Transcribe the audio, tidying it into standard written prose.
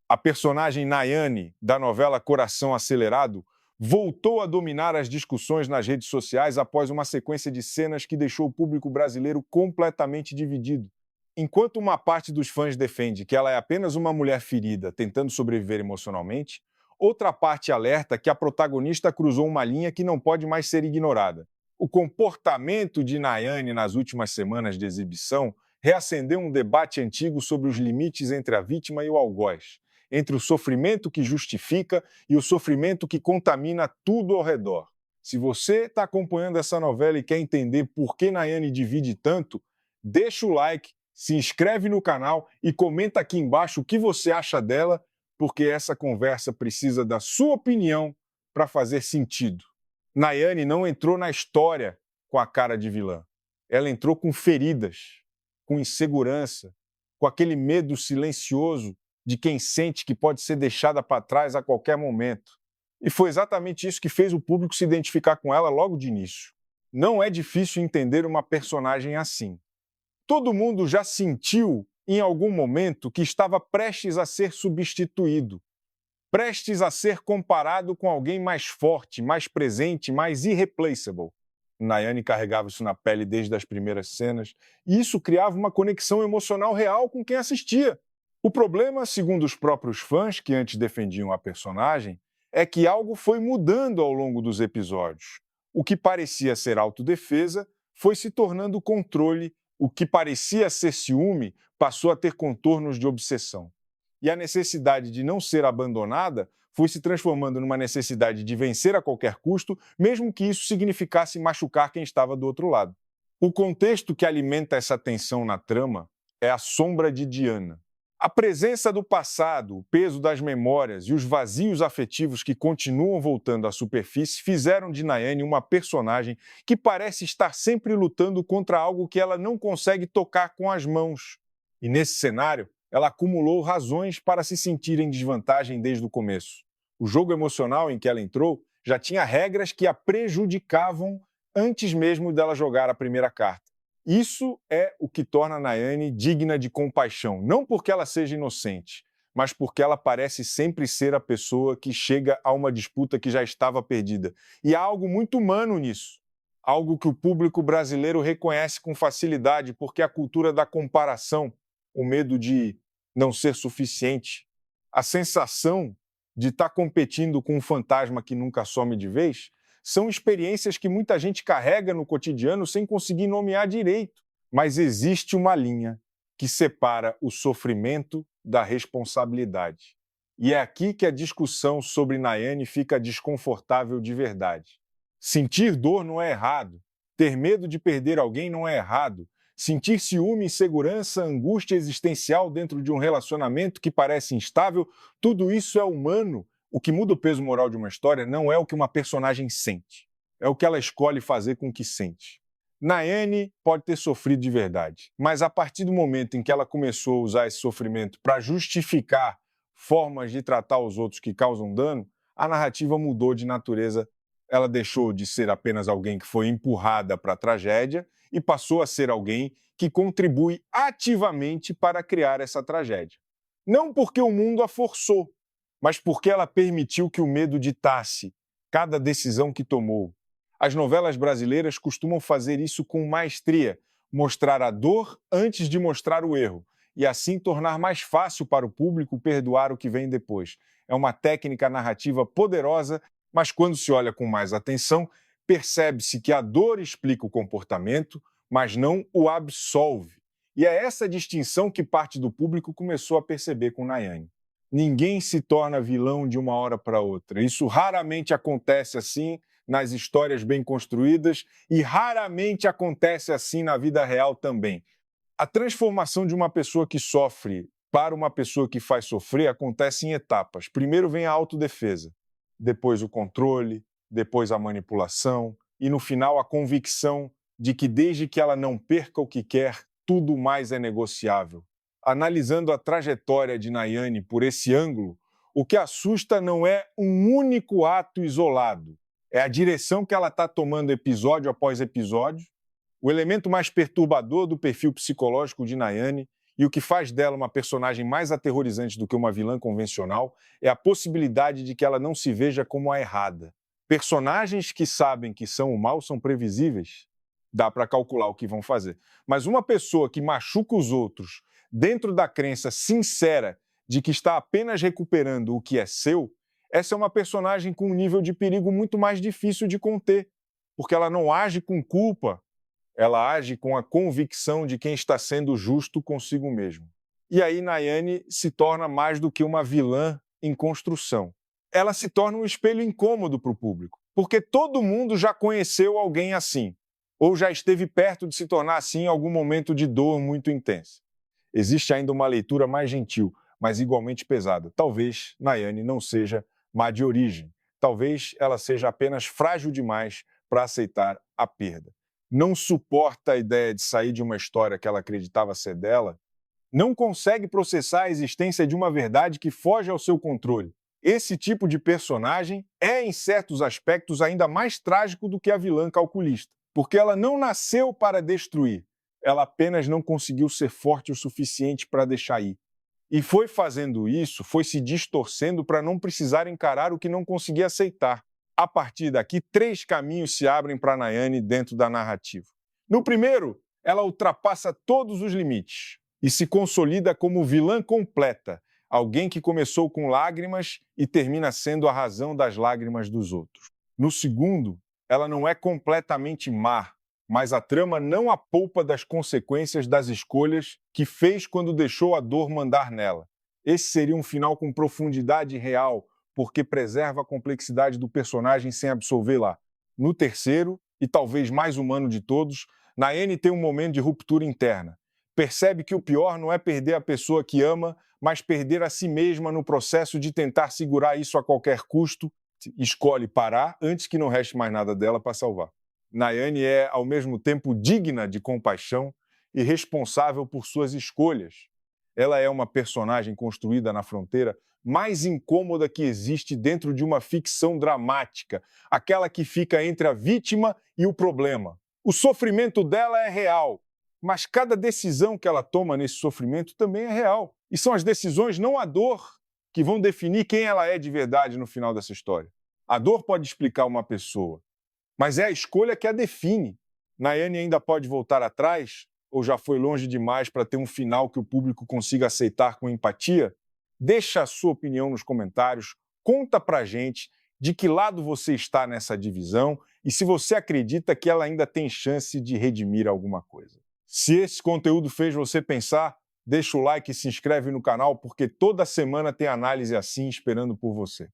A personagem Nayane, da novela Coração Acelerado, voltou a dominar as discussões nas redes sociais após uma sequência de cenas que deixou o público brasileiro completamente dividido. Enquanto uma parte dos fãs defende que ela é apenas uma mulher ferida tentando sobreviver emocionalmente, outra parte alerta que a protagonista cruzou uma linha que não pode mais ser ignorada. O comportamento de Nayane nas últimas semanas de exibição reacendeu um debate antigo sobre os limites entre a vítima e o algoz, entre o sofrimento que justifica e o sofrimento que contamina tudo ao redor. Se você está acompanhando essa novela e quer entender por que Nayane divide tanto, deixa o like, se inscreve no canal e comenta aqui embaixo o que você acha dela, porque essa conversa precisa da sua opinião para fazer sentido. Nayane não entrou na história com a cara de vilã. Ela entrou com feridas, com insegurança, com aquele medo silencioso de quem sente que pode ser deixada para trás a qualquer momento. E foi exatamente isso que fez o público se identificar com ela logo de início. Não é difícil entender uma personagem assim. Todo mundo já sentiu, em algum momento, que estava prestes a ser substituído, prestes a ser comparado com alguém mais forte, mais presente, mais irreplaceable. Nayane carregava isso na pele desde as primeiras cenas, e isso criava uma conexão emocional real com quem assistia. O problema, segundo os próprios fãs que antes defendiam a personagem, é que algo foi mudando ao longo dos episódios. O que parecia ser autodefesa foi se tornando controle, o que parecia ser ciúme passou a ter contornos de obsessão. E a necessidade de não ser abandonada foi se transformando numa necessidade de vencer a qualquer custo, mesmo que isso significasse machucar quem estava do outro lado. O contexto que alimenta essa tensão na trama é a sombra de Diana. A presença do passado, o peso das memórias e os vazios afetivos que continuam voltando à superfície fizeram de Nayane uma personagem que parece estar sempre lutando contra algo que ela não consegue tocar com as mãos. E nesse cenário, ela acumulou razões para se sentir em desvantagem desde o começo. O jogo emocional em que ela entrou já tinha regras que a prejudicavam antes mesmo dela jogar a primeira carta. Isso é o que torna Nayane digna de compaixão, não porque ela seja inocente, mas porque ela parece sempre ser a pessoa que chega a uma disputa que já estava perdida. E há algo muito humano nisso, algo que o público brasileiro reconhece com facilidade, porque a cultura da comparação, o medo de não ser suficiente, a sensação de estar competindo com um fantasma que nunca some de vez, são experiências que muita gente carrega no cotidiano sem conseguir nomear direito. Mas existe uma linha que separa o sofrimento da responsabilidade. E é aqui que a discussão sobre Nayane fica desconfortável de verdade. Sentir dor não é errado. Ter medo de perder alguém não é errado. Sentir ciúme, insegurança, angústia existencial dentro de um relacionamento que parece instável, tudo isso é humano. O que muda o peso moral de uma história não é o que uma personagem sente, é o que ela escolhe fazer com o que sente. Nayane pode ter sofrido de verdade, mas a partir do momento em que ela começou a usar esse sofrimento para justificar formas de tratar os outros que causam dano, a narrativa mudou de natureza. Ela deixou de ser apenas alguém que foi empurrada para a tragédia e passou a ser alguém que contribui ativamente para criar essa tragédia. Não porque o mundo a forçou, mas porque ela permitiu que o medo ditasse cada decisão que tomou. As novelas brasileiras costumam fazer isso com maestria, mostrar a dor antes de mostrar o erro, e assim tornar mais fácil para o público perdoar o que vem depois. É uma técnica narrativa poderosa, mas quando se olha com mais atenção, percebe-se que a dor explica o comportamento, mas não o absolve. E é essa distinção que parte do público começou a perceber com Nayane. Ninguém se torna vilão de uma hora para outra. Isso raramente acontece assim nas histórias bem construídas e raramente acontece assim na vida real também. A transformação de uma pessoa que sofre para uma pessoa que faz sofrer acontece em etapas. Primeiro vem a autodefesa, depois o controle, depois a manipulação e, no final, a convicção de que, desde que ela não perca o que quer, tudo mais é negociável. Analisando a trajetória de Nayane por esse ângulo, o que assusta não é um único ato isolado, é a direção que ela está tomando episódio após episódio. O elemento mais perturbador do perfil psicológico de Nayane E o que faz dela uma personagem mais aterrorizante do que uma vilã convencional é a possibilidade de que ela não se veja como a errada. Personagens que sabem que são o mal são previsíveis. Dá para calcular o que vão fazer. Mas uma pessoa que machuca os outros dentro da crença sincera de que está apenas recuperando o que é seu, essa é uma personagem com um nível de perigo muito mais difícil de conter, porque ela não age com culpa, ela age com a convicção de quem está sendo justo consigo mesmo. E aí Nayane se torna mais do que uma vilã em construção. Ela se torna um espelho incômodo para o público, porque todo mundo já conheceu alguém assim, ou já esteve perto de se tornar assim em algum momento de dor muito intensa. Existe ainda uma leitura mais gentil, mas igualmente pesada. Talvez Nayane não seja má de origem. Talvez ela seja apenas frágil demais para aceitar a perda. Não suporta a ideia de sair de uma história que ela acreditava ser dela, não consegue processar a existência de uma verdade que foge ao seu controle. Esse tipo de personagem é, em certos aspectos, ainda mais trágico do que a vilã calculista, porque ela não nasceu para destruir, ela apenas não conseguiu ser forte o suficiente para deixar ir. E foi fazendo isso, foi se distorcendo para não precisar encarar o que não conseguia aceitar. A partir daqui, 3 caminhos se abrem para Nayane dentro da narrativa. No primeiro, ela ultrapassa todos os limites e se consolida como vilã completa, alguém que começou com lágrimas e termina sendo a razão das lágrimas dos outros. No segundo, ela não é completamente má, mas a trama não a poupa das consequências das escolhas que fez quando deixou a dor mandar nela. Esse seria um final com profundidade real, porque preserva a complexidade do personagem sem absolvê-la. No terceiro, e talvez mais humano de todos, Nayane tem um momento de ruptura interna. Percebe que o pior não é perder a pessoa que ama, mas perder a si mesma no processo de tentar segurar isso a qualquer custo. Escolhe parar antes que não reste mais nada dela para salvar. Nayane é, ao mesmo tempo, digna de compaixão e responsável por suas escolhas. Ela é uma personagem construída na fronteira mais incômoda que existe dentro de uma ficção dramática, aquela que fica entre a vítima e o problema. O sofrimento dela é real, mas cada decisão que ela toma nesse sofrimento também é real. E são as decisões, não a dor, que vão definir quem ela é de verdade no final dessa história. A dor pode explicar uma pessoa, mas é a escolha que a define. Nayane ainda pode voltar atrás, ou já foi longe demais para ter um final que o público consiga aceitar com empatia? Deixa a sua opinião nos comentários, conta pra gente de que lado você está nessa divisão e se você acredita que ela ainda tem chance de redimir alguma coisa. Se esse conteúdo fez você pensar, deixa o like e se inscreve no canal, porque toda semana tem análise assim esperando por você.